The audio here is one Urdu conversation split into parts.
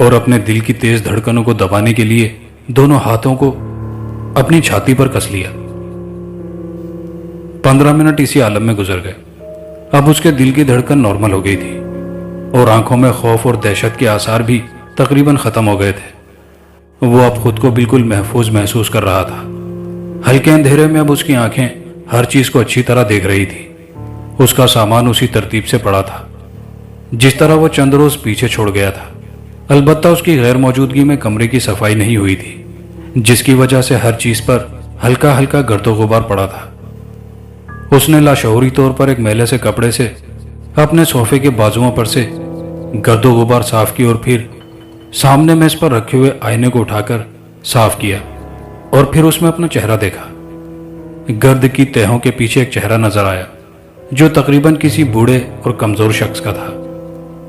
اور اپنے دل کی تیز دھڑکنوں کو دبانے کے لیے دونوں ہاتھوں کو اپنی چھاتی پر کس لیا۔ 15 منٹ اسی عالم میں گزر گئے۔ اب اس کے دل کی دھڑکن نارمل ہو گئی تھی اور آنکھوں میں خوف اور دہشت کے آثار بھی تقریباً ختم ہو گئے تھے۔ وہ اب خود کو بالکل محفوظ محسوس کر رہا تھا۔ ہلکے اندھیرے میں اب اس کی آنکھیں ہر چیز کو اچھی طرح دیکھ رہی تھی۔ اس کا سامان اسی ترتیب سے پڑا تھا جس طرح وہ چند روز پیچھے چھوڑ گیا تھا۔ البتہ اس کی غیر موجودگی میں کمرے کی صفائی نہیں ہوئی تھی، جس کی وجہ سے ہر چیز پر ہلکا ہلکا گرد و غبار پڑا تھا۔ اس نے لاشعوری طور پر ایک میلے سے کپڑے سے اپنے صوفے کے بازوؤں پر سے گرد و غبار صاف کی اور پھر سامنے میز پر رکھے ہوئے آئینے کو اٹھا کر صاف کیا اور پھر اس میں اپنا چہرہ دیکھا۔ گرد کی تہوں کے پیچھے ایک چہرہ نظر آیا جو تقریباً کسی بوڑھے اور کمزور شخص کا تھا۔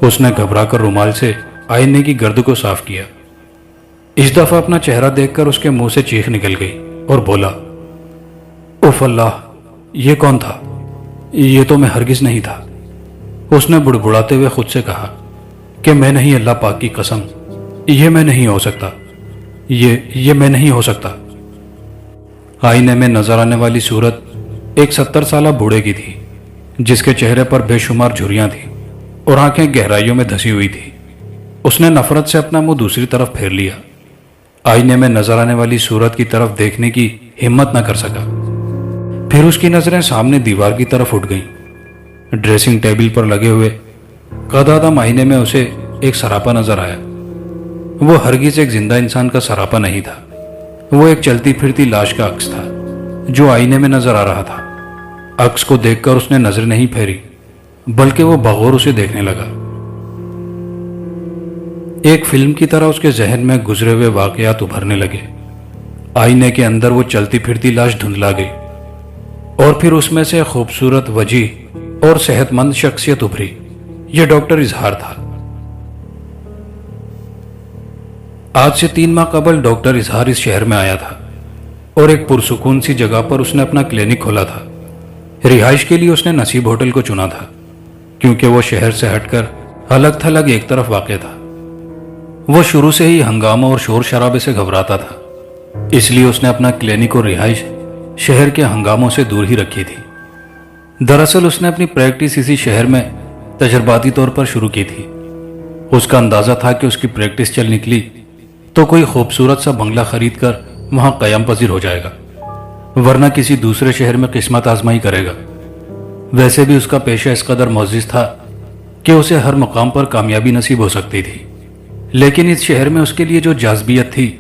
اس نے گھبرا کر رومال سے آئینے کی گرد کو صاف کیا۔ اس دفعہ اپنا چہرہ دیکھ کر اس کے منہ سے چیخ نکل گئی اور بولا، اف اللہ، یہ کون تھا؟ یہ تو میں ہرگز نہیں تھا۔ اس نے بڑبڑاتے ہوئے خود سے کہا کہ میں نہیں، اللہ پاک کی قسم، یہ میں نہیں ہو سکتا، یہ میں نہیں ہو سکتا۔ آئینے میں نظر آنے والی صورت ایک 70 سالہ بوڑھے کی تھی جس کے چہرے پر بے شمار جھریاں تھیں اور آنکھیں گہرائیوں میں دھسی ہوئی تھی۔ اس نے نفرت سے اپنا منہ دوسری طرف پھیر لیا۔ آئینے میں نظر آنے والی صورت کی طرف دیکھنے کی ہمت نہ کر سکا۔ پھر اس کی نظریں سامنے دیوار کی طرف اٹھ گئیں۔ ڈریسنگ ٹیبل پر لگے ہوئے قدادم آئینے میں اسے ایک سراپا نظر آیا۔ وہ ہرگز ایک زندہ انسان کا سراپا نہیں تھا، وہ ایک چلتی پھرتی لاش کا عکس تھا جو آئینے میں نظر آ رہا تھا۔ عکس کو دیکھ کر اس نے نظر نہیں پھیری بلکہ وہ بغور اسے دیکھنے لگا۔ ایک فلم کی طرح اس کے ذہن میں گزرے ہوئے واقعات ابھرنے لگے۔ آئینے کے اندر وہ چلتی پھرتی لاش دھندلا گئی اور پھر اس میں سے خوبصورت، وجیح اور صحت مند شخصیت ابھری۔ یہ ڈاکٹر اظہار تھا۔ آج سے 3 ماہ قبل ڈاکٹر اظہار اس شہر میں آیا تھا اور ایک پرسکون سی جگہ پر اس نے اپنا کلینک کھولا تھا۔ رہائش کے لیے اس نے نصیب ہوٹل کو چنا تھا کیونکہ وہ شہر سے ہٹ کر الگ تھلگ ایک طرف واقع تھا۔ وہ شروع سے ہی ہنگاموں اور شور شرابے سے گھبراتا تھا، اس لیے اس نے اپنا کلینک اور رہائش شہر کے ہنگاموں سے دور ہی رکھی تھی۔ دراصل اس نے اپنی پریکٹس اسی شہر میں تجرباتی طور پر شروع کی تھی۔ اس کا اندازہ تھا کہ اس کی پریکٹس چل نکلی تو کوئی خوبصورت سا بنگلہ خرید کر وہاں قیام پذیر ہو جائے گا، ورنہ کسی دوسرے شہر میں قسمت آزمائی کرے گا۔ ویسے بھی اس کا پیشہ اس قدر معزز تھا کہ اسے ہر مقام پر کامیابی نصیب ہو سکتی تھی، لیکن اس شہر میں اس کے لیے جو جاذبیت تھی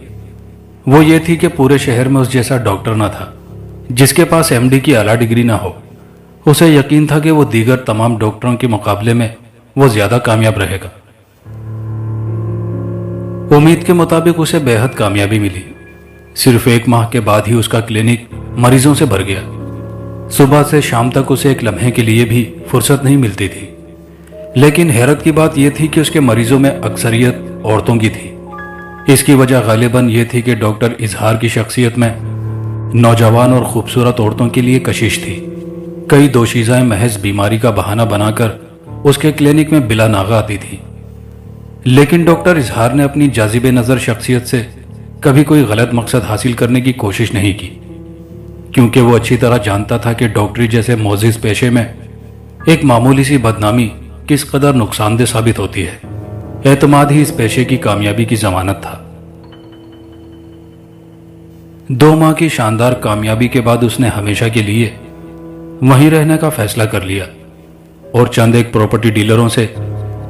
وہ یہ تھی کہ پورے شہر میں اس جیسا ڈاکٹر نہ تھا جس کے پاس MD کی اعلیٰ ڈگری نہ ہو۔ اسے یقین تھا کہ وہ دیگر تمام ڈاکٹروں کے مقابلے میں وہ زیادہ کامیاب رہے گا۔ امید کے مطابق اسے بے حد کامیابی ملی۔ صرف 1 ماہ کے بعد ہی اس کا کلینک مریضوں سے بھر گیا۔ صبح سے شام تک اسے ایک لمحے کے لیے بھی فرصت نہیں ملتی تھی، لیکن حیرت کی بات یہ تھی کہ اس کے مریضوں میں اکثریت عورتوں کی تھی۔ اس کی وجہ غالباً یہ تھی کہ ڈاکٹر اظہار کی شخصیت میں نوجوان اور خوبصورت عورتوں کے لیے کشش تھی۔ کئی دوشیزائیں محض بیماری کا بہانہ بنا کر اس کے کلینک میں بلا ناغہ آتی تھی، لیکن ڈاکٹر اظہار نے اپنی جاذب نظر شخصیت سے کبھی کوئی غلط مقصد حاصل کرنے کی کوشش نہیں کی، کیونکہ وہ اچھی طرح جانتا تھا کہ ڈاکٹری جیسے معزز پیشے میں ایک معمولی سی بدنامی کس قدر نقصان دہ ثابت ہوتی ہے۔ اعتماد ہی اس پیشے کی کامیابی کی ضمانت تھا۔ 2 ماہ کی شاندار کامیابی کے بعد اس نے ہمیشہ کے لیے وہیں رہنے کا فیصلہ کر لیا اور چند ایک پراپرٹی ڈیلروں سے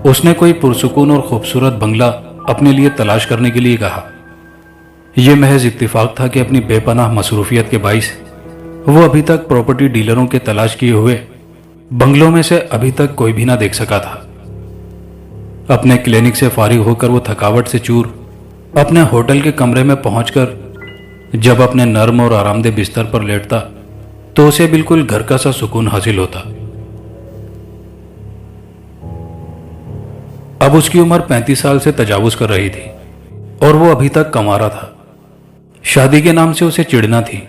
اس نے کوئی پرسکون اور خوبصورت بنگلہ اپنے لیے تلاش کرنے کے لیے کہا۔ یہ محض اتفاق تھا کہ اپنی بے پناہ مصروفیت کے باعث وہ ابھی تک پراپرٹی ڈیلروں کے تلاش کیے ہوئے بنگلوں میں سے ابھی تک کوئی بھی نہ دیکھ سکا تھا۔ اپنے کلینک سے فارغ ہو کر وہ تھکاوٹ سے چور اپنے ہوٹل کے کمرے میں پہنچ کر جب اپنے نرم اور آرام دہ بستر پر لیٹتا تو اسے بالکل گھر کا سا سکون حاصل ہوتا۔ اب اس کی عمر 35 سال سے تجاوز کر رہی تھی اور وہ ابھی تک کنوارا تھا۔ شادی کے نام سے اسے چڑنا تھی،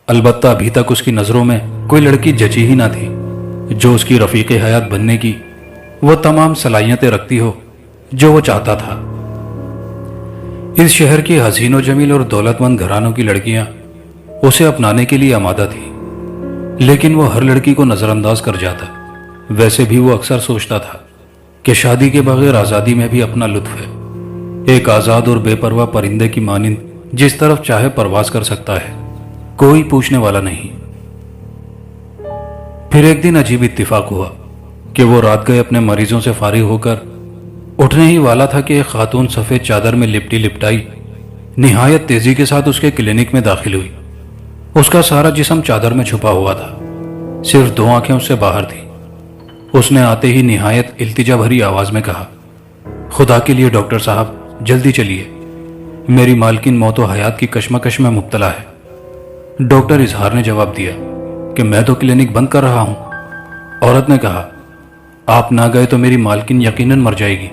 البتہ ابھی تک اس کی نظروں میں کوئی لڑکی جچی ہی نہ تھی جو اس کی رفیق حیات بننے کی وہ تمام صلاحیتیں رکھتی ہو جو وہ چاہتا تھا۔ اس شہر کی حسین و جمیل اور دولت مند گھرانوں کی لڑکیاں اسے اپنانے کے لیے آمادہ تھی، لیکن وہ ہر لڑکی کو نظر انداز کر جاتا۔ ویسے بھی وہ اکثر سوچتا تھا کہ شادی کے بغیر آزادی میں بھی اپنا لطف ہے، ایک آزاد اور بے پرواہ پرندے کی مانند جس طرف چاہے پرواز کر سکتا ہے، کوئی پوچھنے والا نہیں۔ پھر ایک دن عجیب اتفاق ہوا کہ وہ رات گئے اپنے مریضوں سے فارغ ہو کر اٹھنے ہی والا تھا کہ ایک خاتون سفید چادر میں لپٹی لپٹائی نہایت تیزی کے ساتھ اس کے کلینک میں داخل ہوئی۔ اس کا سارا جسم چادر میں چھپا ہوا تھا، صرف 2 آنکھیں اس سے باہر تھیں۔ اس نے آتے ہی نہایت التجا بھری آواز میں کہا، خدا کے لیے ڈاکٹر صاحب جلدی چلیے، میری مالکن موت و حیات کی کشمکش میں مبتلا ہے۔ ڈاکٹر اظہار نے جواب دیا کہ میں تو کلینک بند کر رہا ہوں۔ عورت نے کہا، آپ نہ گئے تو میری مالکن یقیناً مر جائے گی،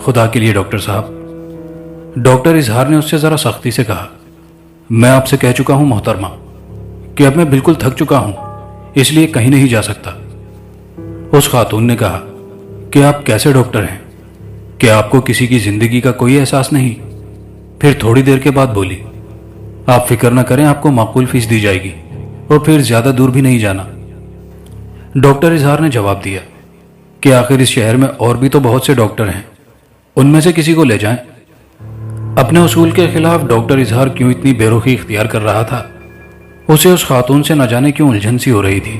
خدا کے لیے ڈاکٹر صاحب۔ ڈاکٹر اظہار نے اس سے ذرا سختی سے کہا، میں آپ سے کہہ چکا ہوں محترمہ کہ اب میں بالکل تھک چکا ہوں، اس لیے کہیں نہیں جا سکتا۔ اس خاتون نے کہا کہ آپ کیسے ڈاکٹر ہیں؟ کہ آپ کو کسی کی زندگی کا کوئی احساس نہیں؟ پھر تھوڑی دیر کے بعد بولی، آپ فکر نہ کریں، آپ کو معقول فیس دی جائے گی اور پھر زیادہ دور بھی نہیں جانا۔ ڈاکٹر اظہار نے جواب دیا کہ آخر اس شہر میں اور بھی تو بہت سے ڈاکٹر ہیں، ان میں سے کسی کو لے جائیں۔ اپنے اصول کے خلاف ڈاکٹر اظہار کیوں اتنی بے رخی اختیار کر رہا تھا؟ اسے اس خاتون سے نہ جانے کیوں الجھن سی ہو رہی تھی۔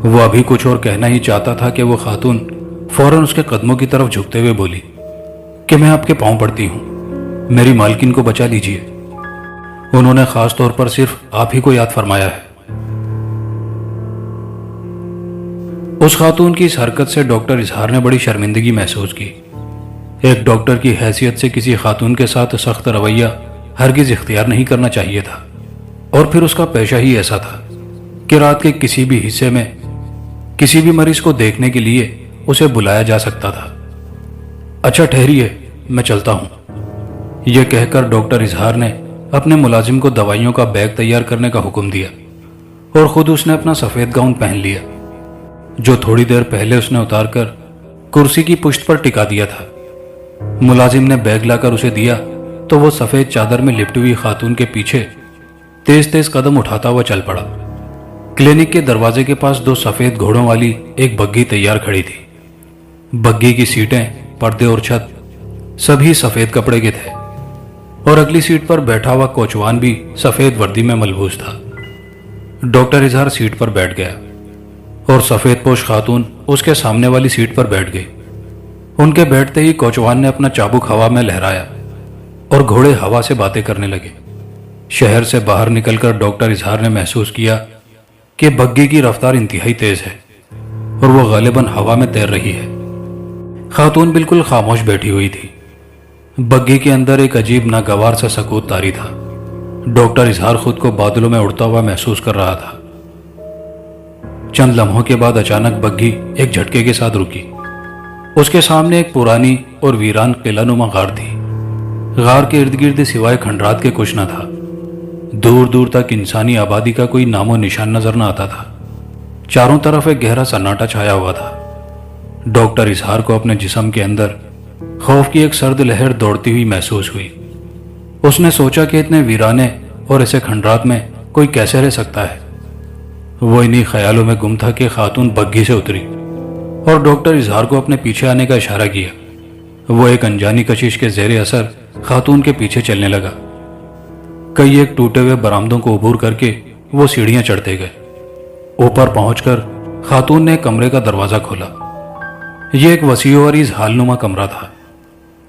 وہ ابھی کچھ اور کہنا ہی چاہتا تھا کہ وہ خاتون فوراً اس کے قدموں کی طرف جھکتے ہوئے بولی کہ میں آپ کے پاؤں پڑتی ہوں، میری مالکن کو بچا لیجیے، انہوں نے خاص طور پر صرف آپ ہی کو یاد فرمایا ہے۔ اس خاتون کی اس حرکت سے ڈاکٹر اظہار نے بڑی شرمندگی محسوس کی۔ ایک ڈاکٹر کی حیثیت سے کسی خاتون کے ساتھ سخت رویہ ہرگز اختیار نہیں کرنا چاہیے تھا، اور پھر اس کا پیشہ ہی ایسا تھا کہ رات کے کسی بھی حصے میں کسی بھی مریض کو دیکھنے کے لیے اسے بلایا جا سکتا تھا۔ اچھا ٹھہریے، میں چلتا ہوں، یہ کہہ کر ڈاکٹر اظہار نے اپنے ملازم کو دوائیوں کا بیگ تیار کرنے کا حکم دیا، اور خود اس نے اپنا سفید گاؤن پہن لیا جو تھوڑی دیر پہلے اس نے اتار کر کرسی کی پشت پر ٹکا دیا تھا۔ ملازم نے بیگ لا کر اسے دیا تو وہ سفید چادر میں لپٹی ہوئی خاتون کے پیچھے تیز تیز قدم اٹھاتا ہوا چل پڑا۔ کلینک کے دروازے کے پاس 2 سفید گھوڑوں والی ایک بگھی تیار کھڑی تھی۔ بگھی کی سیٹیں، پردے اور چھت سبھی سفید کپڑے کے تھے، اور اگلی سیٹ پر بیٹھا ہوا کوچوان بھی سفید وردی میں ملبوس تھا۔ ڈاکٹر اظہار سیٹ پر بیٹھ گیا اور سفید پوش خاتون اس کے سامنے والی سیٹ پر بیٹھ گئی۔ ان کے بیٹھتے ہی کوچوان نے اپنا چابک ہوا میں لہرایا اور گھوڑے ہوا سے باتیں کرنے لگے۔ شہر سے باہر نکل کر ڈاکٹر اظہار نے محسوس کیا کہ بگھی کی رفتار انتہائی تیز ہے اور وہ غالباً ہوا میں تیر رہی ہے۔ خاتون بالکل خاموش بیٹھی ہوئی تھی۔ بگھی کے اندر ایک عجیب ناگوار سا سکوت طاری تھا۔ ڈاکٹر اظہار خود کو بادلوں میں اڑتا ہوا محسوس کر رہا تھا۔ چند لمحوں کے بعد اچانک بگھی ایک جھٹکے کے ساتھ رکی۔ اس کے سامنے ایک پرانی اور ویران قلعہ نما غار تھی۔ غار کے ارد گرد سوائے کھنڈرات کے کچھ نہ تھا۔ دور دور تک انسانی آبادی کا کوئی نام و نشان نظر نہ آتا تھا۔ چاروں طرف ایک گہرا سناٹا چھایا ہوا تھا۔ ڈاکٹر اظہار کو اپنے جسم کے اندر خوف کی ایک سرد لہر دوڑتی ہوئی محسوس ہوئی۔ اس نے سوچا کہ اتنے ویرانے اور ایسے کھنڈرات میں کوئی کیسے رہ سکتا ہے۔ وہ انہی خیالوں میں گم تھا کہ خاتون بگھی سے اتری اور ڈاکٹر اظہار کو اپنے پیچھے آنے کا اشارہ کیا۔ وہ ایک انجانی کشش کے زیر اثر خاتون کے پیچھے چلنے لگا۔ کئی ایک ٹوٹے ہوئے برآمدوں کو عبور کر کے وہ سیڑھیاں چڑھتے گئے۔ اوپر پہنچ کر خاتون نے کمرے کا دروازہ کھولا۔ یہ ایک وسیع و عریض حال نما کمرہ تھا۔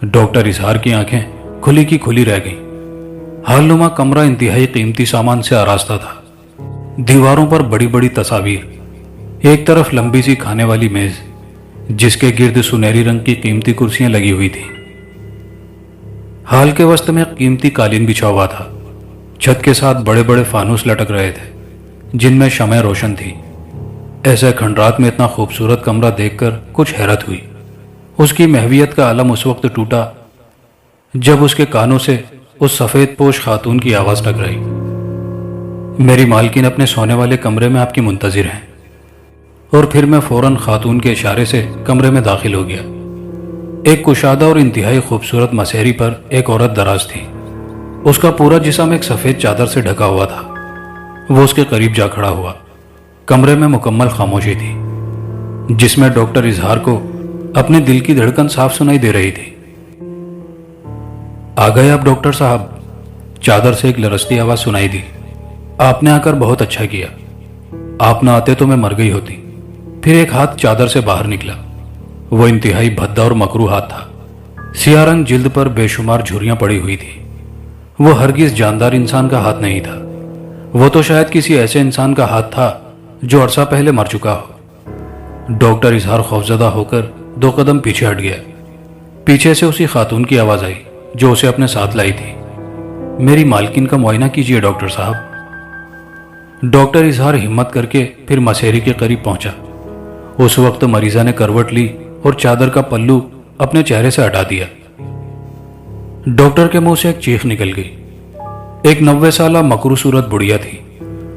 ڈاکٹر اظہار کی آنکھیں کھلی کی کھلی رہ گئیں۔ حال نما کمرہ انتہائی قیمتی سامان سے آراستہ تھا۔ دیواروں پر بڑی بڑی تصاویر، ایک طرف لمبی سی کھانے والی میز جس کے گرد سنہری رنگ کی قیمتی کرسیاں لگی ہوئی تھیں۔ حال کے وسط میں قیمتی قالین بچھا ہوا تھا۔ چھت کے ساتھ بڑے بڑے فانوس لٹک رہے تھے جن میں شمع روشن تھی۔ ایسے کھنڈرات میں اتنا خوبصورت کمرہ دیکھ کر کچھ حیرت ہوئی۔ اس کی محویت کا عالم اس وقت ٹوٹا جب اس کے کانوں سے اس سفید پوش خاتون کی آواز ٹکرائی، میری مالکن اپنے سونے والے کمرے میں آپ کی منتظر ہیں۔ اور پھر میں فوراً خاتون کے اشارے سے کمرے میں داخل ہو گیا۔ ایک کشادہ اور انتہائی خوبصورت مسہری پر ایک عورت دراز تھی۔ اس کا پورا جسم ایک سفید چادر سے ڈھکا ہوا تھا۔ وہ اس کے قریب جا کھڑا ہوا۔ کمرے میں مکمل خاموشی تھی، جس میں ڈاکٹر اظہار کو اپنے دل کی دھڑکن صاف سنائی دے رہی تھی۔ آ گئے آپ ڈاکٹر صاحب؟ چادر سے ایک لرزتی آواز سنائی دی۔ آپ نے آ کر بہت اچھا کیا، آپ نہ آتے تو میں مر گئی ہوتی۔ پھر ایک ہاتھ چادر سے باہر نکلا۔ وہ انتہائی بھدا اور مکروہ ہاتھ تھا۔ سیاہ رنگ جلد پر بے شمار جھریاں پڑی ہوئی تھی۔ وہ ہرگز جاندار انسان کا ہاتھ نہیں تھا۔ وہ تو شاید کسی ایسے انسان کا ہاتھ تھا جو عرصہ پہلے مر چکا ہو۔ ڈاکٹر اظہار خوفزدہ ہو کر 2 قدم پیچھے ہٹ گیا۔ پیچھے سے اسی خاتون کی آواز آئی جو اسے اپنے ساتھ لائی تھی۔ میری مالکن کا معائنہ کیجیے ڈاکٹر صاحب۔ ڈاکٹر اظہار ہمت کر کے پھر مسیری کے قریب پہنچا۔ اس وقت مریضہ نے کروٹ لی اور چادر کا پلو اپنے چہرے سے ہٹا دیا۔ ڈاکٹر کے منہ سے ایک چیخ نکل گئی۔ ایک 90 سالہ مکروہ صورت بڑھیا تھی۔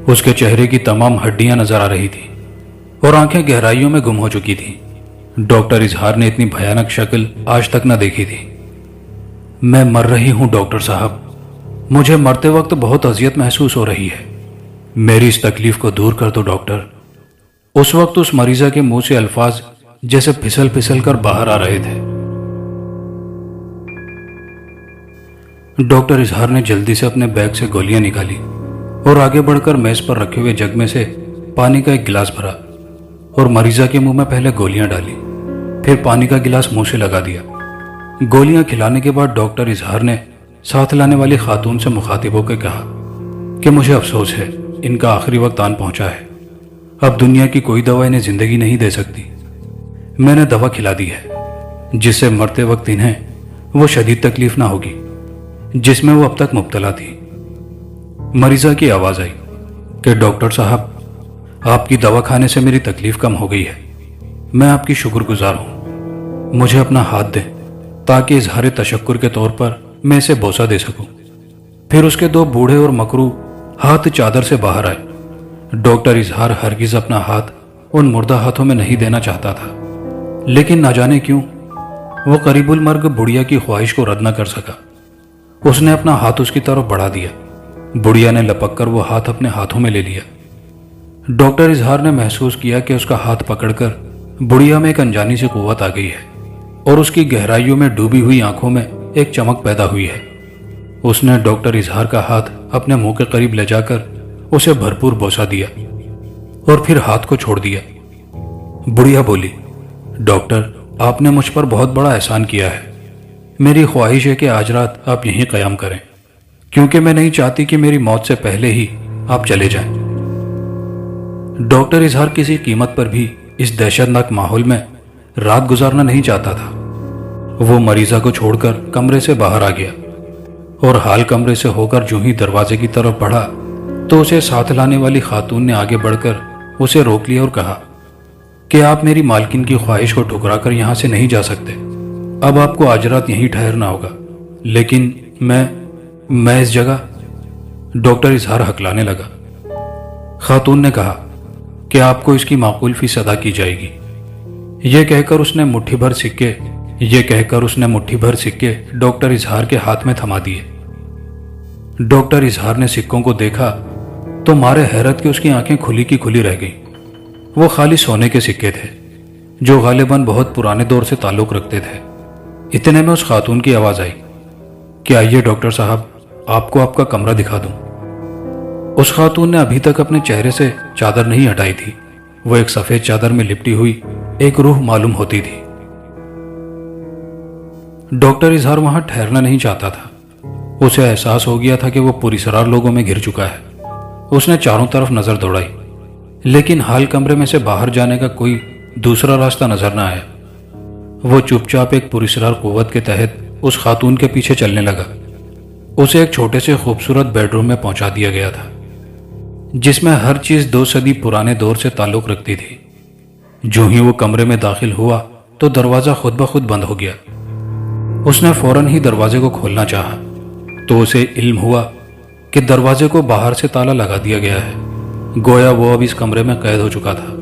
اس کے چہرے کی تمام ہڈیاں نظر آ رہی تھی اور آنکھیں گہرائیوں میں گم ہو چکی تھیں۔ ڈاکٹر اظہار نے اتنی بھیانک شکل آج تک نہ دیکھی تھی۔ میں مر رہی ہوں ڈاکٹر صاحب، مجھے مرتے وقت بہت اذیت محسوس ہو رہی ہے، میری اس تکلیف کو دور کر دو ڈاکٹر۔ اس وقت اس مریضہ کے منہ سے الفاظ جیسے پھسل پھسل کر باہر آ رہے تھے۔ ڈاکٹر اظہار نے جلدی سے اپنے بیگ سے گولیاں نکالی اور آگے بڑھ کر میز پر رکھے ہوئے جگ میں سے پانی کا ایک گلاس بھرا اور مریضہ کے منہ میں پہلے گولیاں ڈالی، پھر پانی کا گلاس منہ سے لگا دیا۔ گولیاں کھلانے کے بعد ڈاکٹر اظہار نے ساتھ لانے والی خاتون سے مخاطب ہو کے کہا کہ مجھے افسوس ہے، ان کا آخری وقت آن پہنچا ہے۔ اب دنیا کی کوئی دوا انہیں زندگی نہیں دے سکتی۔ میں نے دوا کھلا دی ہے جس سے مرتے وقت انہیں وہ شدید تکلیف نہ ہوگی جس میں وہ اب تک مبتلا تھی۔ مریضہ کی آواز آئی کہ ڈاکٹر صاحب، آپ کی دوا کھانے سے میری تکلیف کم ہو گئی ہے، میں آپ کی شکر گزار ہوں۔ مجھے اپنا ہاتھ دیں تاکہ اظہار تشکر کے طور پر میں اسے بوسہ دے سکوں۔ پھر اس کے 2 بوڑھے اور مکروہ ہاتھ چادر سے باہر آئے۔ ڈاکٹر اظہار ہرگز اپنا ہاتھ ان مردہ ہاتھوں میں نہیں دینا چاہتا تھا، لیکن نہ جانے کیوں وہ قریب المرگ بڑھیا کی خواہش کو رد نہ کر سکا۔ اس نے اپنا ہاتھ اس کی طرف بڑھا دیا۔ بڑھیا نے لپک کر وہ ہاتھ اپنے ہاتھوں میں لے لیا۔ ڈاکٹر اظہار نے محسوس کیا کہ اس کا ہاتھ پکڑ کر بڑھیا میں ایک انجانی سی قوت آ گئی ہے اور اس کی گہرائیوں میں ڈوبی ہوئی آنکھوں میں ایک چمک پیدا ہوئی ہے۔ اس نے ڈاکٹر اظہار کا ہاتھ اپنے منہ کے قریب لے جا کر اسے بھرپور بوسہ دیا اور پھر ہاتھ کو چھوڑ دیا۔ بڑھیا بولی، ڈاکٹر، آپ نے مجھ پر بہت بڑا احسان کیا ہے۔ میری خواہش ہے کہ آج رات آپ یہیں قیام کریں، کیونکہ میں نہیں چاہتی کہ میری موت سے پہلے ہی آپ چلے جائیں۔ ڈاکٹر اظہار کسی قیمت پر بھی اس دہشتناک ماحول میں رات گزارنا نہیں چاہتا تھا۔ وہ مریضہ کو چھوڑ کر کمرے سے باہر آ گیا اور حال کمرے سے ہو کر جو ہی دروازے کی طرف بڑھا تو اسے ساتھ لانے والی خاتون نے آگے بڑھ کر اسے روک لیا اور کہا کہ آپ میری مالکن کی خواہش کو ٹھکرا کر یہاں سے نہیں جا سکتے۔ اب آپ کو آج رات یہیں ٹھہرنا ہوگا، لیکن میں اس جگہ۔ ڈاکٹر اظہار ہکلانے لگا۔ خاتون نے کہا کہ آپ کو اس کی معقول فیس ادا کی جائے گی۔ یہ کہہ کر اس نے مٹھی بھر سکے ڈاکٹر اظہار کے ہاتھ میں تھما دیے۔ ڈاکٹر اظہار نے سکوں کو دیکھا تو مارے حیرت کے اس کی آنکھیں کھلی کی کھلی رہ گئیں۔ وہ خالی سونے کے سکے تھے جو غالباً بہت پرانے دور سے تعلق رکھتے تھے۔ اتنے میں اس خاتون کی آواز آئی کہ آئیے ڈاکٹر صاحب، آپ کو آپ کا کمرہ دکھا دوں۔ اس خاتون نے ابھی تک اپنے چہرے سے چادر نہیں ہٹائی تھی۔ وہ ایک سفید چادر میں لپٹی ہوئی ایک روح معلوم ہوتی تھی۔ ڈاکٹر اظہار وہاں ٹھہرنا نہیں چاہتا تھا۔ اسے احساس ہو گیا تھا کہ وہ پراسرار لوگوں میں گھر چکا ہے۔ اس نے چاروں طرف نظر دوڑائی، لیکن حال کمرے میں سے باہر جانے کا کوئی دوسرا راستہ نظر نہ آیا۔ وہ چپ چاپ ایک پراسرار قوت کے تحت اس خاتون کے پیچھے چلنے لگا۔ اسے ایک چھوٹے سے خوبصورت بیڈ روم میں پہنچا دیا گیا تھا جس میں ہر چیز 2 صدی پرانے دور سے تعلق رکھتی تھی۔ جو ہی وہ کمرے میں داخل ہوا تو دروازہ خود بخود بند ہو گیا۔ اس نے فوراً ہی دروازے کو کھولنا چاہا تو اسے علم ہوا کہ دروازے کو باہر سے تالا لگا دیا گیا ہے، گویا وہ اب اس کمرے میں قید ہو چکا تھا۔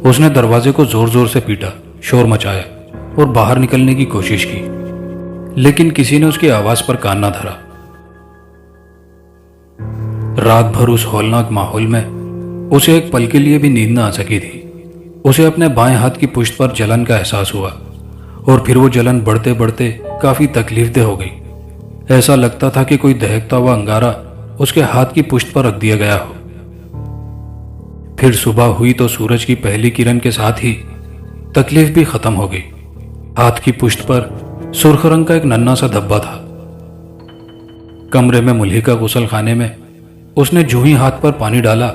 اس نے دروازے کو زور زور سے پیٹا، شور مچایا اور باہر نکلنے کی کوشش کی، لیکن کسی نے اس کی آواز پر کان نہ دھرا۔ رات بھر اس ہولناک ماحول میں اسے ایک پل کے لیے بھی نیند نہ آ سکی تھی۔ اسے اپنے بائیں ہاتھ کی پشت پر جلن کا احساس ہوا، اور پھر وہ جلن بڑھتے بڑھتے کافی تکلیف دہ ہو گئی۔ ایسا لگتا تھا کہ کوئی دہکتا ہوا انگارہ اس کے ہاتھ کی پشت پر رکھ دیا گیا ہو۔ پھر صبح ہوئی تو سورج کی پہلی کرن کے ساتھ ہی تکلیف بھی ختم ہو گئی۔ ہاتھ کی پشت پر سرخ رنگ کا ایک ننھا سا دھبا تھا۔ کمرے میں ملحقہ غسل خانے میں اس نے جو ہی ہاتھ پر پانی ڈالا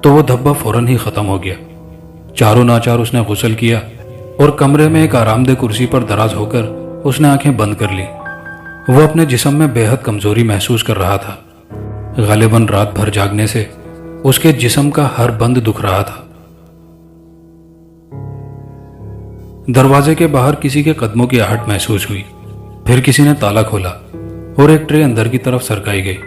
تو وہ دھبا فوراً ہی ختم ہو گیا۔ چاروں ناچار اس نے غسل کیا اور کمرے میں ایک آرام دہ کرسی پر دراز ہو کر اس نے آنکھیں بند کر لی۔ وہ اپنے جسم میں بے حد کمزوری محسوس کر رہا تھا۔ غالباً رات بھر جاگنے سے اس کے جسم کا ہر بند دکھ رہا تھا۔ دروازے کے باہر کسی کے قدموں کی آہٹ محسوس ہوئی۔ پھر کسی نے تالا کھولا اور ایک ٹرے اندر کی طرف سرکائی گئی۔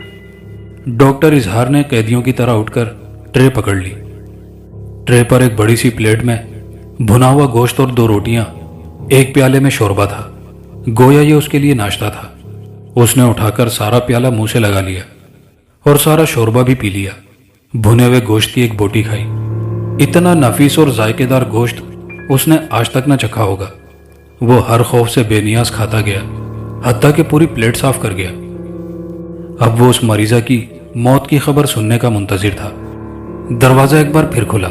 ڈاکٹر اظہار نے قیدیوں کی طرح اٹھ کر ٹرے پکڑ لی۔ ٹرے پر ایک بڑی سی پلیٹ میں بھنا ہوا گوشت اور 2 روٹیاں، ایک پیالے میں شوربہ تھا، گویا یہ اس کے لیے ناشتہ تھا۔ اس نے اٹھا کر سارا پیالہ منہ سے لگا لیا اور سارا شوربہ بھی پی لیا۔ بھنے ہوئے گوشت کی ایک بوٹی کھائی۔ اتنا نفیس اور ذائقے دار گوشت اس نے آج تک نہ چکھا ہوگا۔ وہ ہر خوف سے بے نیاز کھاتا گیا، حتیٰ کہ پوری پلیٹ صاف کر گیا۔ اب وہ اس مریضہ کی موت کی خبر سننے کا منتظر تھا۔ دروازہ ایک بار پھر کھلا۔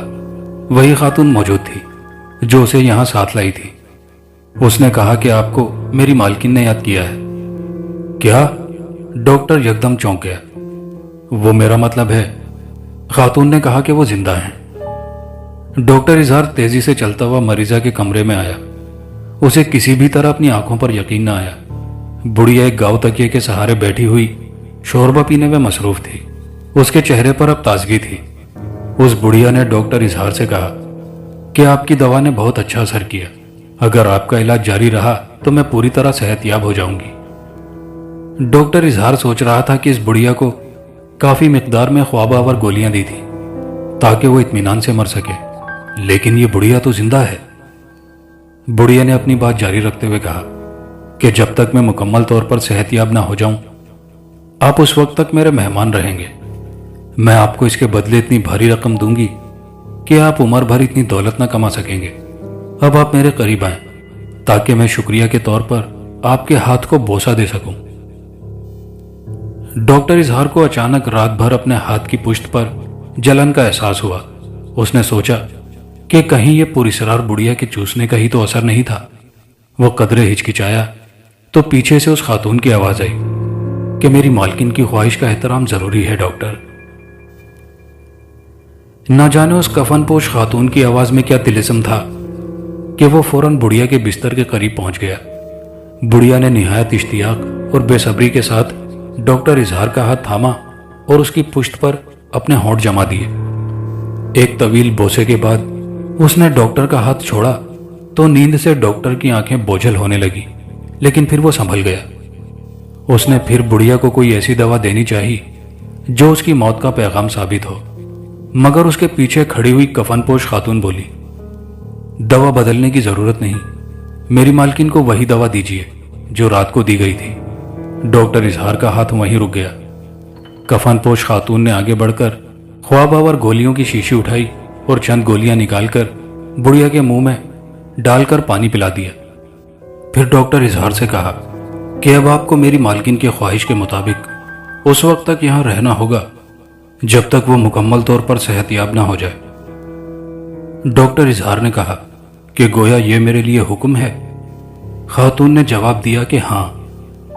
وہی خاتون موجود تھی جو اسے یہاں ساتھ لائی تھی۔ اس نے کہا کہ آپ کو میری مالکن نے یاد کیا ہے۔ کیا؟ ڈاکٹر یکدم چونک گیا۔ وہ میرا مطلب ہے، خاتون نے کہا کہ وہ زندہ ہیں۔ ڈاکٹر اظہار تیزی سے چلتا ہوا مریضہ کے کمرے میں آیا۔ اسے کسی بھی طرح اپنی آنکھوں پر یقین نہ آیا۔ بڑھیا ایک گاؤ تکیے کے سہارے بیٹھی ہوئی شوربہ پینے میں مصروف تھی۔ اس کے چہرے پر اب تازگی تھی۔ اس بڑھیا نے ڈاکٹر اظہار سے کہا کہ آپ کی دوا نے بہت اچھا اثر کیا۔ اگر آپ کا علاج جاری رہا تو میں پوری طرح صحت یاب ہو جاؤں گی۔ ڈاکٹر اظہار سوچ رہا تھا کہ اس بڑھیا کو کافی مقدار میں خواب آور گولیاں دی تھی تاکہ وہ اطمینان سے مر سکے، لیکن یہ بڑھیا تو زندہ ہے۔ بڑھیا نے اپنی بات جاری رکھتے ہوئے کہا کہ جب تک میں مکمل طور پر صحت یاب نہ ہو جاؤں، آپ اس وقت تک میرے مہمان رہیں گے۔ میں آپ کو اس کے بدلے اتنی بھاری رقم دوں گی کہ آپ عمر بھر اتنی دولت نہ کما سکیں گے۔ اب آپ میرے قریب آئیں تاکہ میں شکریہ کے طور پر آپ کے ہاتھ کو بوسہ دے سکوں۔ ڈاکٹر اظہار کو اچانک رات بھر اپنے ہاتھ کی پشت پر جلن کا احساس ہوا۔ اس نے سوچا کہ کہیں یہ پراسرار بڑھیا کے چوسنے کا ہی تو اثر نہیں تھا۔ وہ قدرے ہچکچایا تو پیچھے سے اس خاتون کی آواز آئی کہ میری مالکن کی خواہش کا احترام ضروری ہے ڈاکٹر۔ نہ جانے اس کفن پوش خاتون کی آواز میں کیا طلسم تھا کہ وہ فوراً بڑھیا کے بستر کے قریب پہنچ گیا۔ بڑھیا نے نہایت اشتیاق اور بے صبری کے ساتھ ڈاکٹر اظہار کا ہاتھ تھاما اور اس کی پشت پر اپنے ہونٹ جما دیے۔ ایک طویل بوسے کے بعد اس نے ڈاکٹر کا ہاتھ چھوڑا تو نیند سے ڈاکٹر کی آنکھیں بوجھل ہونے لگی، لیکن پھر وہ سنبھل گیا۔ اس نے پھر بڑھیا کو کوئی ایسی دوا دینی چاہی جو اس کی موت کا پیغام ثابت ہو، مگر اس کے پیچھے کھڑی ہوئی کفن پوش خاتون بولی، دوا بدلنے کی ضرورت نہیں، میری مالکن کو وہی دوا دیجیے جو رات کو دی گئی تھی۔ ڈاکٹر اظہار کا ہاتھ وہیں رک گیا۔ کفن پوش خاتون نے آگے بڑھ کر خواب آور گولیوں کی شیشی اٹھائی اور چند گولیاں نکال کر بڑھیا کے منہ میں ڈال کر پانی پلا دیا۔ پھر ڈاکٹر اظہار سے کہا کہ اب آپ کو میری مالکن کی خواہش کے مطابق اس وقت تک یہاں رہنا ہوگا جب تک وہ مکمل طور پر صحت یاب نہ ہو جائے۔ ڈاکٹر اظہار نے کہا کہ گویا یہ میرے لیے حکم ہے۔ خاتون نے جواب دیا کہ ہاں،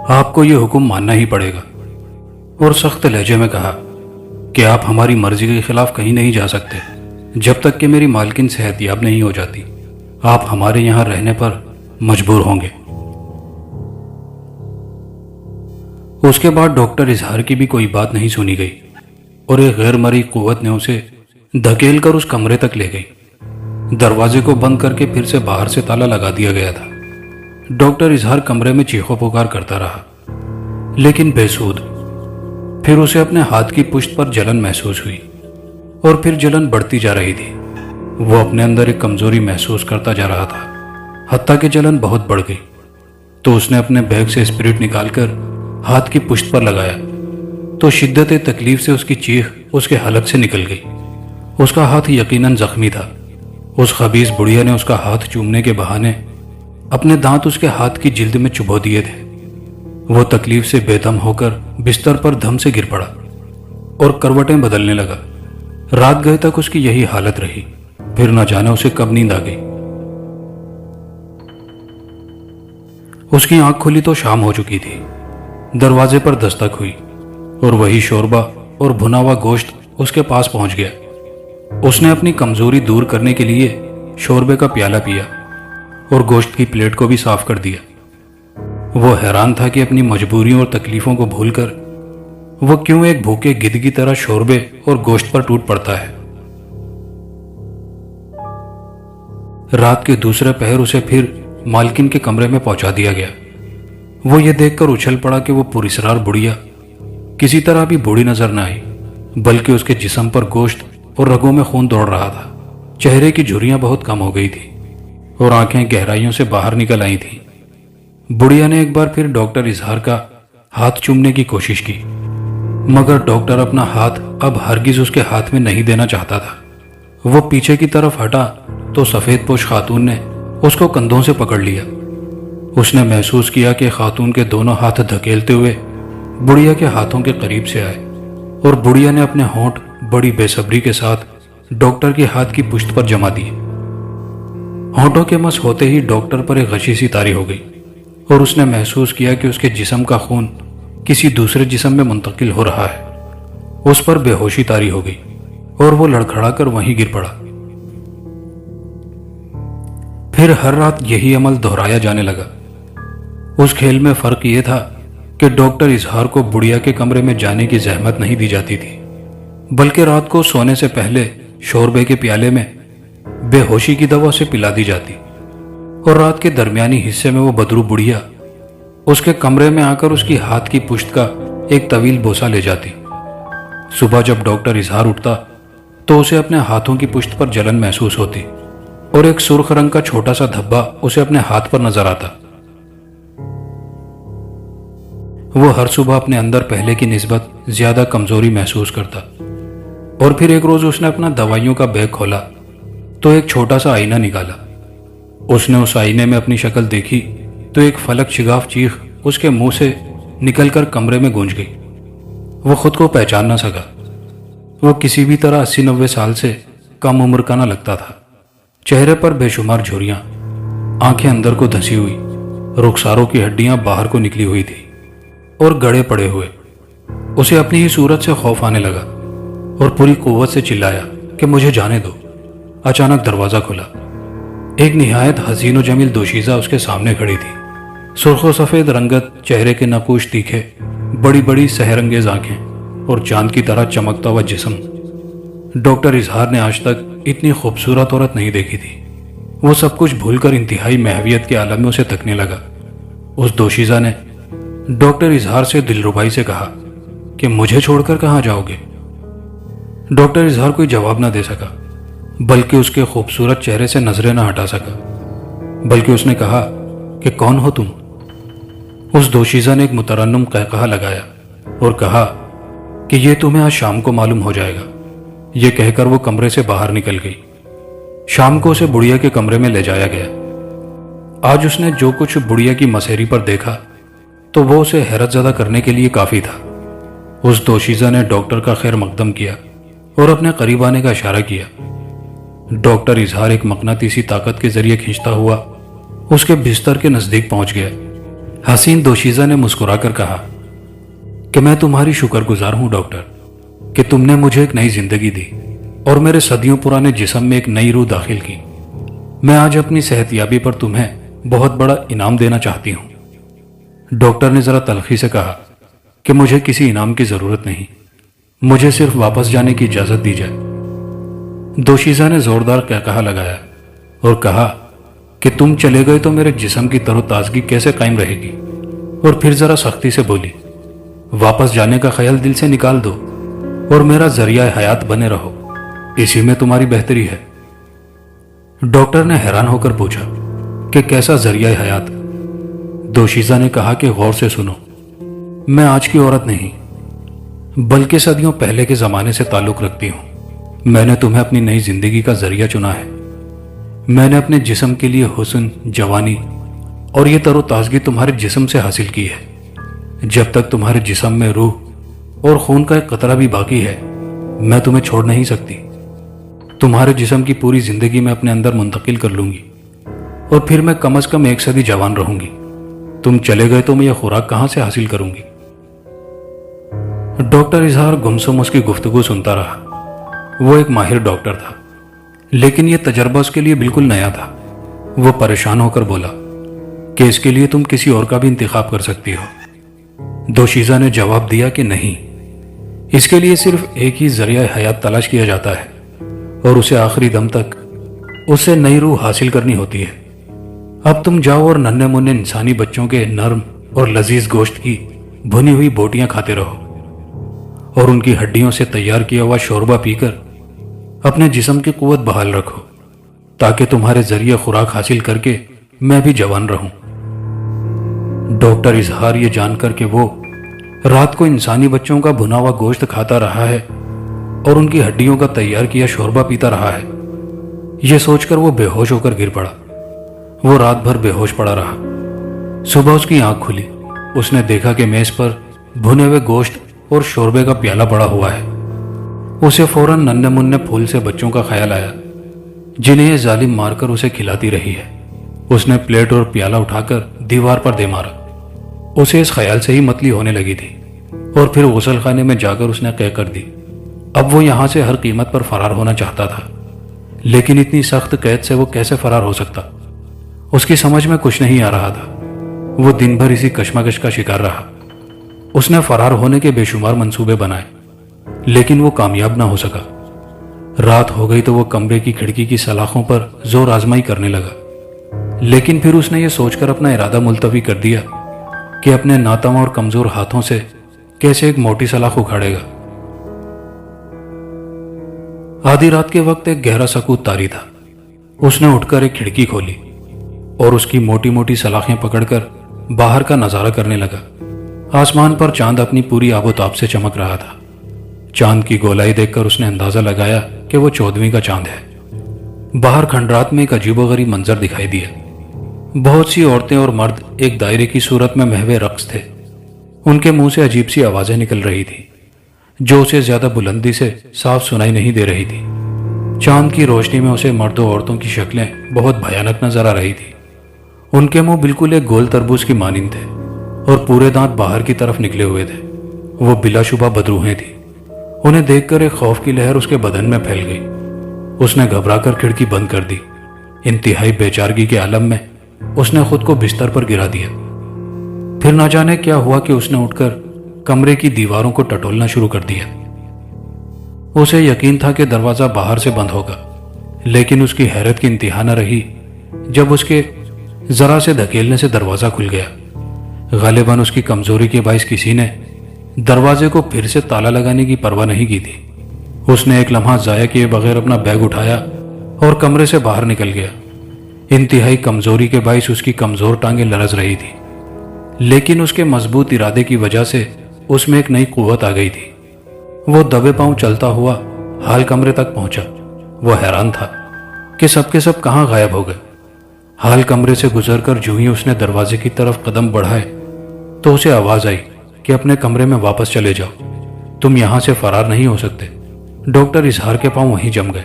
آپ کو یہ حکم ماننا ہی پڑے گا، اور سخت لہجے میں کہا کہ آپ ہماری مرضی کے خلاف کہیں نہیں جا سکتے جب تک کہ میری مالکن صحت یاب نہیں ہو جاتی۔ آپ ہمارے یہاں رہنے پر مجبور ہوں گے۔ اس کے بعد ڈاکٹر اظہار کی بھی کوئی بات نہیں سنی گئی اور ایک غیر مرئی قوت نے اسے دھکیل کر اس کمرے تک لے گئی۔ دروازے کو بند کر کے پھر سے باہر سے تالا لگا دیا گیا تھا۔ ڈاکٹر اظہار کمرے میں چیخو پکار کرتا رہا، لیکن بے سود۔ پھر اسے اپنے ہاتھ کی پشت پر جلن محسوس ہوئی اور پھر جلن بڑھتی جا رہی تھی۔ وہ اپنے اندر ایک کمزوری محسوس کرتا جا رہا تھا، حتیٰ کہ جلن بہت بڑھ گئی۔ تو اس نے اپنے بیگ سے اسپرٹ نکال کر ہاتھ کی پشت پر لگایا تو شدت تکلیف سے اس کی چیخ اس کے حلق سے نکل گئی۔ اس کا ہاتھ یقیناً زخمی تھا۔ اس خبیث بڑھیا نے اس کا ہاتھ چومنے کے بہانے اپنے دانت اس کے ہاتھ کی جلد میں چبھو دیے تھے۔ وہ تکلیف سے بے دم ہو کر بستر پر دھم سے گر پڑا اور کروٹیں بدلنے لگا۔ رات گئے تک اس کی یہی حالت رہی، پھر نہ جانے اسے کب نیند آ گئی۔ اس کی آنکھ کھلی تو شام ہو چکی تھی۔ دروازے پر دستک ہوئی اور وہی شوربہ اور بھنا ہوا گوشت اس کے پاس پہنچ گیا۔ اس نے اپنی کمزوری دور کرنے کے لیے شوربے کا پیالہ پیا اور گوشت کی پلیٹ کو بھی صاف کر دیا۔ وہ حیران تھا کہ اپنی مجبوریوں اور تکلیفوں کو بھول کر وہ کیوں ایک بھوکے گدھ کی طرح شوربے اور گوشت پر ٹوٹ پڑتا ہے۔ رات کے دوسرے پہر اسے پھر مالکن کے کمرے میں پہنچا دیا گیا۔ وہ یہ دیکھ کر اچھل پڑا کہ وہ پراسرار بڑھیا کسی طرح بھی بوڑھی نظر نہ آئی، بلکہ اس کے جسم پر گوشت اور رگوں میں خون دوڑ رہا تھا۔ چہرے کی جھریاں بہت کم ہو گئی تھی اور آنکھیں گہرائیوں سے باہر نکل آئی تھیں۔ بڑھیا نے ایک بار پھر ڈاکٹر اظہار کا ہاتھ چومنے کی کوشش کی، مگر ڈاکٹر اپنا ہاتھ اب ہرگز اس کے ہاتھ میں نہیں دینا چاہتا تھا۔ وہ پیچھے کی طرف ہٹا تو سفید پوش خاتون نے اس کو کندھوں سے پکڑ لیا۔ اس نے محسوس کیا کہ خاتون کے دونوں ہاتھ دھکیلتے ہوئے بڑھیا کے ہاتھوں کے قریب سے آئے اور بڑھیا نے اپنے ہونٹ بڑی بے صبری کے ساتھ ڈاکٹر کے ہاتھ کی پشت پر جما دیے۔ ہونٹوں کے مس ہوتے ہی ڈاکٹر پر ایک غشی سی طاری ہو گئی اور اس نے محسوس کیا کہ اس کے جسم کا خون کسی دوسرے جسم میں منتقل ہو رہا ہے۔ اس پر بے ہوشی طاری ہو گئی اور وہ لڑکھڑا کر وہیں گر پڑا۔ پھر ہر رات یہی عمل دہرایا جانے لگا۔ اس کھیل میں فرق یہ تھا کہ ڈاکٹر اظہار کو بڑھیا کے کمرے میں جانے کی زحمت نہیں دی جاتی تھی، بلکہ رات کو سونے سے پہلے شوربے کے پیالے میں بے ہوشی کی دوا سے پلا دی جاتی اور رات کے درمیانی حصے میں وہ بدرو بڑھیا اس کے کمرے میں آ کر اس کی ہاتھ کی پشت کا ایک طویل بوسہ لے جاتی۔ صبح جب ڈاکٹر اظہار اٹھتا تو اسے اپنے ہاتھوں کی پشت پر جلن محسوس ہوتی اور ایک سرخ رنگ کا چھوٹا سا دھبا اسے اپنے ہاتھ پر نظر آتا۔ وہ ہر صبح اپنے اندر پہلے کی نسبت زیادہ کمزوری محسوس کرتا اور پھر ایک روز اس نے اپنا دوائیوں کا بیگ کھولا تو ایک چھوٹا سا آئینہ نکالا۔ اس نے اس آئینے میں اپنی شکل دیکھی تو ایک فلک شگاف چیخ اس کے منہ سے نکل کر کمرے میں گونج گئی۔ وہ خود کو پہچان نہ سکا۔ وہ کسی بھی طرح 80-90 سال سے کم عمر کا نہ لگتا تھا۔ چہرے پر بے شمار جھریاں، آنکھیں اندر کو دھسی ہوئی، رخساروں کی ہڈیاں باہر کو نکلی ہوئی تھی اور گڑے پڑے ہوئے۔ اسے اپنی ہی صورت سے خوف آنے لگا اور پوری قوت سے چلایا کہ مجھے جانے دو۔ اچانک دروازہ کھلا۔ ایک نہایت حسین و جمیل دوشیزہ اس کے سامنے کھڑی تھی۔ سرخ و سفید رنگت، چہرے کے نقوش تیکھے، بڑی بڑی سحر انگیز آنکھیں اور چاند کی طرح چمکتا ہوا جسم۔ ڈاکٹر اظہار نے آج تک اتنی خوبصورت عورت نہیں دیکھی تھی۔ وہ سب کچھ بھول کر انتہائی محویت کے عالم میں اسے تکنے لگا۔ اس دوشیزہ نے ڈاکٹر اظہار سے دلربائی سے کہا کہ مجھے چھوڑ کر کہاں جاؤ گے؟ ڈاکٹر اظہار کوئی جواب نہ دے سکا، بلکہ اس کے خوبصورت چہرے سے نظریں نہ ہٹا سکا، بلکہ اس نے کہا کہ کون ہو تم؟ اس دوشیزہ نے ایک مترنم قہقہہ لگایا اور کہا کہ یہ تمہیں آج شام کو معلوم ہو جائے گا۔ یہ کہہ کر وہ کمرے سے باہر نکل گئی۔ شام کو اسے بڑھیا کے کمرے میں لے جایا گیا۔ آج اس نے جو کچھ بڑھیا کی مسیری پر دیکھا تو وہ اسے حیرت زدہ کرنے کے لیے کافی تھا۔ اس دوشیزہ نے ڈاکٹر کا خیر مقدم کیا اور اپنے قریب آنے کا اشارہ کیا۔ ڈاکٹر اظہار ایک مقناطیسی طاقت کے ذریعے کھینچتا ہوا اس کے بستر کے نزدیک پہنچ گیا۔ حسین دوشیزہ نے مسکرا کر کہا کہ میں تمہاری شکر گزار ہوں ڈاکٹر، کہ تم نے مجھے ایک نئی زندگی دی اور میرے صدیوں پرانے جسم میں ایک نئی روح داخل کی۔ میں آج اپنی صحت یابی پر تمہیں بہت بڑا انعام دینا چاہتی ہوں۔ ڈاکٹر نے ذرا تلخی سے کہا کہ مجھے کسی انعام کی ضرورت نہیں، مجھے صرف واپس جانے کی اجازت دی جائے۔ دوشیزہ نے زوردار قہقہہ لگایا اور کہا کہ تم چلے گئے تو میرے جسم کی تر و تازگی کیسے قائم رہے گی؟ اور پھر ذرا سختی سے بولی، واپس جانے کا خیال دل سے نکال دو اور میرا ذریعہ حیات بنے رہو، اسی میں تمہاری بہتری ہے۔ ڈاکٹر نے حیران ہو کر پوچھا کہ کیسا ذریعہ حیات؟ دوشیزہ نے کہا کہ غور سے سنو، میں آج کی عورت نہیں بلکہ صدیوں پہلے کے زمانے سے تعلق رکھتی ہوں۔ میں نے تمہیں اپنی نئی زندگی کا ذریعہ چنا ہے۔ میں نے اپنے جسم کے لیے حسن، جوانی اور یہ تر و تازگی تمہارے جسم سے حاصل کی ہے۔ جب تک تمہارے جسم میں روح اور خون کا ایک قطرہ بھی باقی ہے، میں تمہیں چھوڑ نہیں سکتی۔ تمہارے جسم کی پوری زندگی میں اپنے اندر منتقل کر لوں گی، اور پھر میں کم از کم 1 صدی جوان رہوں گی۔ تم چلے گئے تو میں یہ خوراک کہاں سے حاصل کروں گی؟ ڈاکٹر اظہار گمسم اس کی گفتگو سنتا رہا۔ وہ ایک ماہر ڈاکٹر تھا، لیکن یہ تجربہ اس کے لیے بالکل نیا تھا۔ وہ پریشان ہو کر بولا کہ اس کے لیے تم کسی اور کا بھی انتخاب کر سکتی ہو۔ دوشیزہ نے جواب دیا کہ نہیں، اس کے لیے صرف ایک ہی ذریعہ حیات تلاش کیا جاتا ہے، اور اسے آخری دم تک اس سے نئی روح حاصل کرنی ہوتی ہے۔ اب تم جاؤ اور ننھے منھے انسانی بچوں کے نرم اور لذیذ گوشت کی بھنی ہوئی بوٹیاں کھاتے رہو، اور ان کی ہڈیوں سے تیار کیا ہوا شوربہ پی کر اپنے جسم کی قوت بحال رکھو، تاکہ تمہارے ذریعے خوراک حاصل کر کے میں بھی جوان رہوں۔ ڈاکٹر اظہار یہ جان کر کہ وہ رات کو انسانی بچوں کا بھنا ہوا گوشت کھاتا رہا ہے اور ان کی ہڈیوں کا تیار کیا شوربہ پیتا رہا ہے، یہ سوچ کر وہ بے ہوش ہو کر گر پڑا۔ وہ رات بھر بے ہوش پڑا رہا۔ صبح اس کی آنکھ کھلی۔ اس نے دیکھا کہ میز پر بھنے ہوئے گوشت اور شوربے کا پیالہ پڑا ہوا ہے۔ اسے فوراً ننھے منھے پھول سے بچوں کا خیال آیا، جنہیں یہ ظالم مار کر اسے کھلاتی رہی ہے۔ اس نے پلیٹ اور پیالہ اٹھا کر دیوار پر دے مارا۔ اسے اس خیال سے ہی متلی ہونے لگی تھی، اور پھر غسل خانے میں جا کر اس نے قے کر دی۔ اب وہ یہاں سے ہر قیمت پر فرار ہونا چاہتا تھا، لیکن اتنی سخت قید سے وہ کیسے فرار ہو سکتا؟ اس کی سمجھ میں کچھ نہیں آ رہا تھا۔ وہ دن بھر اسی کشمکش کا شکار رہا۔ اس نے فرار ہونے کے بے شمار منصوبے بنائے، لیکن وہ کامیاب نہ ہو سکا۔ رات ہو گئی تو وہ کمرے کی کھڑکی کی سلاخوں پر زور آزمائی کرنے لگا، لیکن پھر اس نے یہ سوچ کر اپنا ارادہ ملتوی کر دیا کہ اپنے ناتواں اور کمزور ہاتھوں سے کیسے ایک موٹی سلاخ اکھاڑے گا۔ آدھی رات کے وقت ایک گہرا سکوت طاری تھا۔ اس نے اٹھ کر ایک کھڑکی کھولی اور اس کی موٹی موٹی سلاخیں پکڑ کر باہر کا نظارہ کرنے لگا۔ آسمان پر چاند اپنی پوری آب و تاب سے چمک رہا تھا۔ چاند کی گولائی دیکھ کر اس نے اندازہ لگایا کہ وہ 14ویں کا چاند ہے۔ باہر کھنڈرات میں ایک عجیب و غریب منظر دکھائی دیا۔ بہت سی عورتیں اور مرد ایک دائرے کی صورت میں محو رقص تھے۔ ان کے منہ سے عجیب سی آوازیں نکل رہی تھی، جو اسے زیادہ بلندی سے صاف سنائی نہیں دے رہی تھی۔ چاند کی روشنی میں اسے مرد و عورتوں کی شکلیں بہت بھیانک نظر آ رہی تھی۔ ان کے منہ بالکل ایک گول تربوز کی مانند تھے، اور پورے دانت باہر کی طرف نکلے ہوئے تھے۔ وہ بلا شبہ بدروحیں تھیں۔ انہیں دیکھ کر ایک خوف کی لہر اس کے بدن میں پھیل گئی۔ اس نے گھبرا کر کھڑکی بند کر دی۔ انتہائی بے چارگی کے عالم میں اس نے خود کو بستر پر گرا دیا۔ پھر نہ جانے کیا ہوا کہ اس نے اٹھ کر کمرے کی دیواروں کو ٹٹولنا شروع کر دیا۔ اسے یقین تھا کہ دروازہ باہر سے بند ہوگا، لیکن اس کی حیرت کی انتہا نہ رہی جب اس کے ذرا سے دھکیلنے سے دروازہ کھل گیا۔ غالباً اس کی کمزوری کے باعث کسی نے دروازے کو پھر سے تالا لگانے کی پرواہ نہیں کی تھی۔ اس نے ایک لمحہ ضائع کیے بغیر اپنا بیگ اٹھایا اور کمرے سے باہر نکل گیا۔ انتہائی کمزوری کے باعث اس کی کمزور ٹانگیں لرز رہی تھی، لیکن اس کے مضبوط ارادے کی وجہ سے اس میں ایک نئی قوت آ گئی تھی۔ وہ دبے پاؤں چلتا ہوا ہال کمرے تک پہنچا۔ وہ حیران تھا کہ سب کے سب کہاں غائب ہو گئے۔ ہال کمرے سے گزر کر جو ہی اس نے دروازے کی طرف قدم بڑھائے تو اسے آواز آئی کہ اپنے کمرے میں واپس چلے جاؤ، تم یہاں سے فرار نہیں ہو سکتے۔ ڈاکٹر اظہار کے پاؤں وہیں جم گئے۔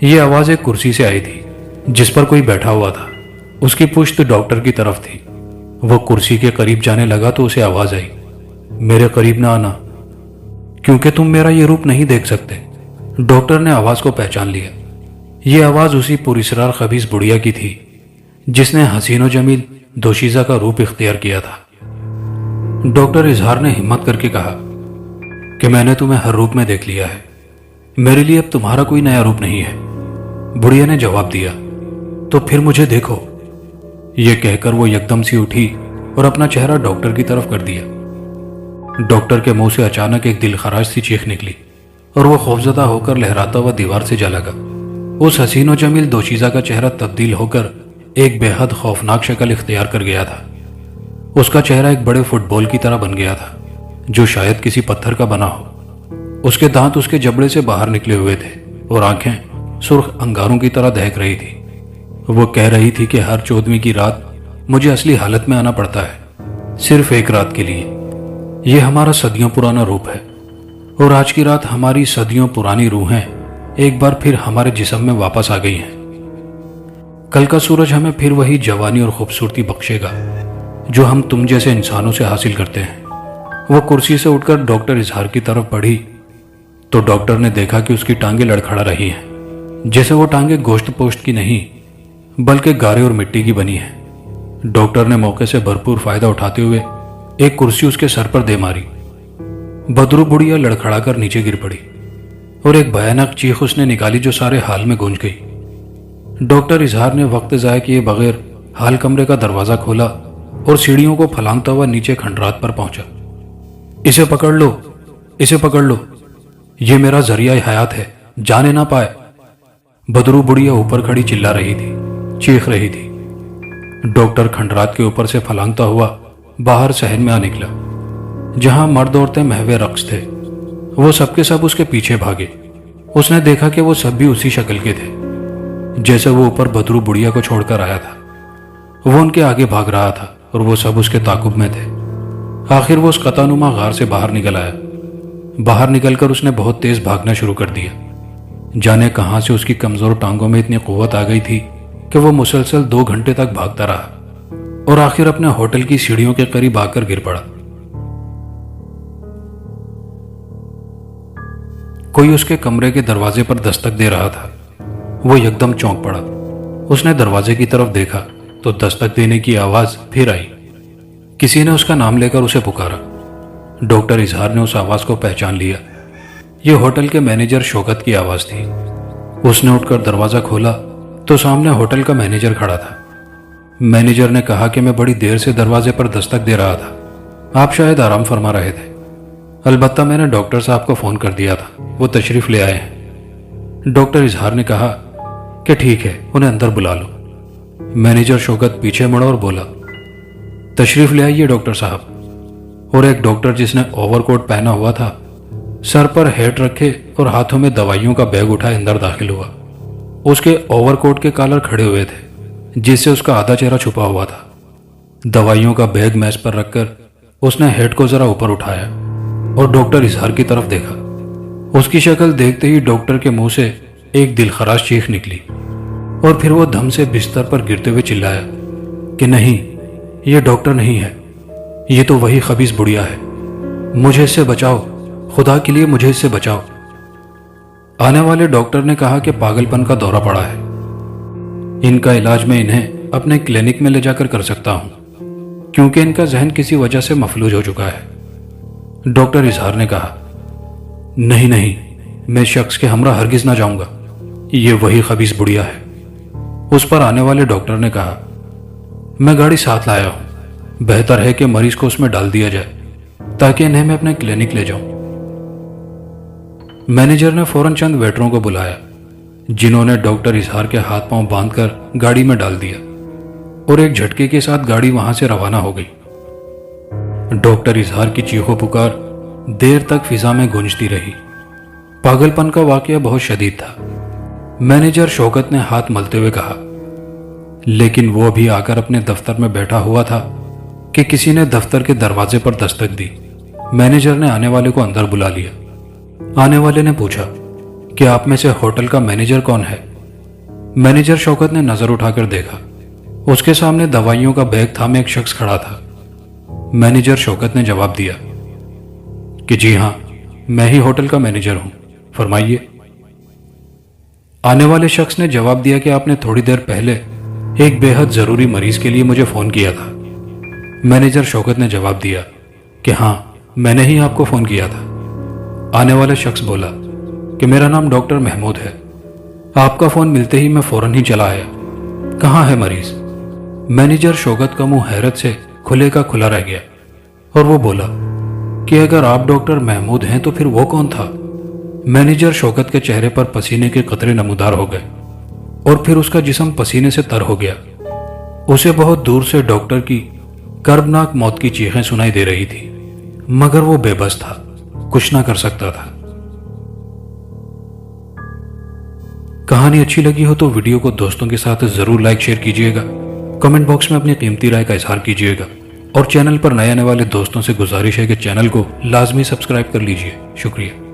یہ آواز ایک کرسی سے آئی تھی جس پر کوئی بیٹھا ہوا تھا۔ اس کی پشت ڈاکٹر کی طرف تھی۔ وہ کرسی کے قریب جانے لگا تو اسے آواز آئی، میرے قریب نہ آنا، کیونکہ تم میرا یہ روپ نہیں دیکھ سکتے۔ ڈاکٹر نے آواز کو پہچان لیا۔ یہ آواز اسی پراسرار خبیث بڑھیا کی تھی جس نے حسین و جمیل دوشیزہ کا روپ اختیار کیا تھا۔ ڈاکٹر اظہار نے ہمت کر کے کہا کہ میں نے تمہیں ہر روپ میں دیکھ لیا ہے، میرے لیے اب تمہارا کوئی نیا روپ نہیں ہے۔ بڑھیا نے جواب دیا، تو پھر مجھے دیکھو۔ یہ کہہ کر وہ یکدم سی اٹھی اور اپنا چہرہ ڈاکٹر کی طرف کر دیا۔ ڈاکٹر کے منہ سے اچانک ایک دل خراش سی چیخ نکلی اور وہ خوفزدہ ہو کر لہراتا ہوا دیوار سے جا لگا۔ اس حسین و جمیل دوشیزہ کا چہرہ تبدیل ہو کر ایک بے حد خوفناک شکل اختیار کر گیا تھا۔ اس کا چہرہ ایک بڑے فٹ بال کی طرح بن گیا تھا، جو شاید کسی پتھر کا بنا ہو۔ اس کے دانت اس کے جبڑے سے باہر نکلے ہوئے تھے اور آنکھیں سرخ انگاروں کی طرح دہک رہی تھی۔ وہ کہہ رہی تھی کہ ہر 14ویں کی رات مجھے اصلی حالت میں آنا پڑتا ہے، صرف ایک رات کے لیے۔ یہ ہمارا صدیوں پرانا روپ ہے، اور آج کی رات ہماری صدیوں پرانی روحیں ایک بار پھر ہمارے جسم میں واپس آ گئی ہیں۔ کل کا سورج ہمیں پھر وہی جوانی اور خوبصورتی بخشے گا جو ہم تم جیسے انسانوں سے حاصل کرتے ہیں۔ وہ کرسی سے اٹھ کر ڈاکٹر اظہار کی طرف بڑھی تو ڈاکٹر نے دیکھا کہ اس کی ٹانگیں لڑکھڑا رہی ہیں، جیسے وہ ٹانگیں گوشت پوشت کی نہیں بلکہ گارے اور مٹی کی بنی ہیں۔ ڈاکٹر نے موقع سے بھرپور فائدہ اٹھاتے ہوئے ایک کرسی اس کے سر پر دے ماری۔ بدرو بڑھیا لڑکھڑا کر نیچے گر پڑی اور ایک بھیانک چیخ اس نے نکالی جو سارے حال میں گونج گئی۔ ڈاکٹر اظہار نے وقت ضائع کیے بغیر حال کمرے کا دروازہ کھولا اور سیڑھیوں کو پھلانگتا ہوا نیچے کھنڈرات پر پہنچا۔ اسے پکڑ لو، اسے پکڑ لو، یہ میرا ذریعہ حیات ہے، جانے نہ پائے۔ بدرو بڑھیا اوپر کھڑی چلا رہی تھی، چیخ رہی تھی۔ ڈاکٹر کھنڈرات کے اوپر سے پھلانگتا ہوا باہر صحن میں آ نکلا، جہاں مرد عورتیں محو رقص تھے۔ وہ سب کے سب اس کے پیچھے بھاگے۔ اس نے دیکھا کہ وہ سب بھی اسی شکل کے تھے جیسے وہ اوپر بدرو بڑھیا کو چھوڑ کر آیا تھا۔ وہ ان کے آگے بھاگ رہا تھا اور وہ سب اس کے تعاقب میں تھے۔ آخر وہ اس قطع نما غار سے باہر نکل آیا۔ باہر نکل کر اس نے بہت تیز بھاگنا شروع کر دیا۔ جانے کہاں سے اس کی کمزور ٹانگوں میں اتنی قوت آ گئی تھی کہ وہ مسلسل 2 گھنٹے تک بھاگتا رہا اور آخر اپنے ہوٹل کی سیڑھیوں کے قریب آ کر گر پڑا۔ کوئی اس کے کمرے کے دروازے پر دستک دے رہا تھا۔ وہ یکدم چونک پڑا۔ اس نے دروازے کی طرف دیکھا تو دستک دینے کی آواز پھر آئی۔ کسی نے اس کا نام لے کر اسے پکارا۔ ڈاکٹر اظہار نے اس آواز کو پہچان لیا۔ یہ ہوٹل کے مینیجر شوکت کی آواز تھی۔ اس نے اٹھ کر دروازہ کھولا تو سامنے ہوٹل کا مینیجر کھڑا تھا۔ مینیجر نے کہا کہ میں بڑی دیر سے دروازے پر دستک دے رہا تھا، آپ شاید آرام فرما رہے تھے۔ البتہ میں نے ڈاکٹر صاحب کو فون کر دیا تھا، وہ تشریف لے آئے ہیں۔ ڈاکٹر اظہار نے کہا کہ ٹھیک ہے، انہیں اندر بلا لو۔ مینیجر شوکت پیچھے مڑا اور بولا، تشریف لے آئیے ڈاکٹر صاحب۔ اور ایک ڈاکٹر جس نے اوور کوٹ پہنا ہوا تھا، سر پر ہیٹ رکھے اور ہاتھوں میں دوائیوں کا بیگ اٹھائے اندر داخل ہوا۔ اس کے اوور کوٹ کے کالر کھڑے ہوئے تھے جس سے اس کا آدھا چہرہ چھپا ہوا تھا۔ دوائیوں کا بیگ میز پر رکھ کر اس نے ہیٹ کو ذرا اوپر اٹھایا اور ڈاکٹر اظہار کی طرف دیکھا۔ اس کی شکل دیکھتے ہی ڈاکٹر کے منہ سے ایک دلخراش چیخ نکلی اور پھر وہ دھم سے بستر پر گرتے ہوئے چلایا کہ نہیں، یہ ڈاکٹر نہیں ہے، یہ تو وہی خبیث بڑھیا ہے، مجھے اس سے بچاؤ، خدا کے لیے مجھے اس سے بچاؤ۔ آنے والے ڈاکٹر نے کہا کہ پاگل پن کا دورہ پڑا ہے، ان کا علاج میں انہیں اپنے کلینک میں لے جا کر سکتا ہوں کیونکہ ان کا ذہن کسی وجہ سے مفلوج ہو چکا ہے۔ ڈاکٹر اظہار نے کہا، نہیں نہیں، میں شخص کے ہمراہ ہرگز نہ جاؤں گا، یہ وہی خبیث بڑھیا ہے۔ اس پر آنے والے ڈاکٹر نے کہا، میں گاڑی ساتھ لایا ہوں، بہتر ہے کہ مریض کو اس میں ڈال دیا جائے تاکہ انہیں میں اپنے کلینک لے جاؤں۔ مینیجر نے فوراً چند ویٹروں کو بلایا جنہوں نے ڈاکٹر اظہار کے ہاتھ پاؤں باندھ کر گاڑی میں ڈال دیا اور ایک جھٹکے کے ساتھ گاڑی وہاں سے روانہ ہو گئی۔ ڈاکٹر اظہار کی چیخو پکار دیر تک فضا میں گونجتی رہی۔ پاگل پن کا واقعہ بہت شدید تھا، مینیجر شوکت نے ہاتھ ملتے ہوئے کہا، لیکن وہ بھی آ کر اپنے دفتر میں بیٹھا ہوا تھا کہ کسی نے دفتر کے دروازے پر دستک دی۔ مینیجر نے آنے والے کو اندر بلا لیا۔ آنے والے نے پوچھا کہ آپ میں سے ہوٹل کا مینیجر کون ہے؟ مینیجر شوکت نے نظر اٹھا کر دیکھا، اس کے سامنے دوائیوں کا بیگ تھامے ایک شخص کھڑا تھا۔ مینیجر شوکت نے جواب دیا کہ جی ہاں، میں ہی ہوٹل کا مینیجر ہوں، فرمائیے۔ آنے والے شخص نے جواب دیا کہ آپ نے تھوڑی دیر پہلے ایک بے حد ضروری مریض کے لیے مجھے فون کیا تھا۔ مینیجر شوکت نے جواب دیا کہ ہاں، میں نے ہی آپ کو فون کیا تھا۔ آنے والا شخص بولا کہ میرا نام ڈاکٹر محمود ہے، آپ کا فون ملتے ہی میں فوراً ہی چلا آیا، کہاں ہے مریض؟ مینیجر شوکت کا منہ حیرت سے کھلے کا کھلا رہ گیا اور وہ بولا کہ اگر آپ ڈاکٹر محمود ہیں تو پھر وہ کون تھا؟ مینیجر شوکت کے چہرے پر پسینے کے قطرے نمودار ہو گئے اور پھر اس کا جسم پسینے سے تر ہو گیا۔ اسے بہت دور سے ڈاکٹر کی کربناک موت کی چیخیں سنائی دے رہی تھی مگر وہ بے بس تھا، کچھ نہ کر سکتا تھا۔ کہانی اچھی لگی ہو تو ویڈیو کو دوستوں کے ساتھ ضرور لائک شیئر کیجیے گا، کمنٹ باکس میں اپنی قیمتی رائے کا اظہار کیجیے گا، اور چینل پر نئے آنے والے دوستوں سے گزارش ہے کہ چینل کو لازمی سبسکرائب کر لیجیے۔ شکریہ۔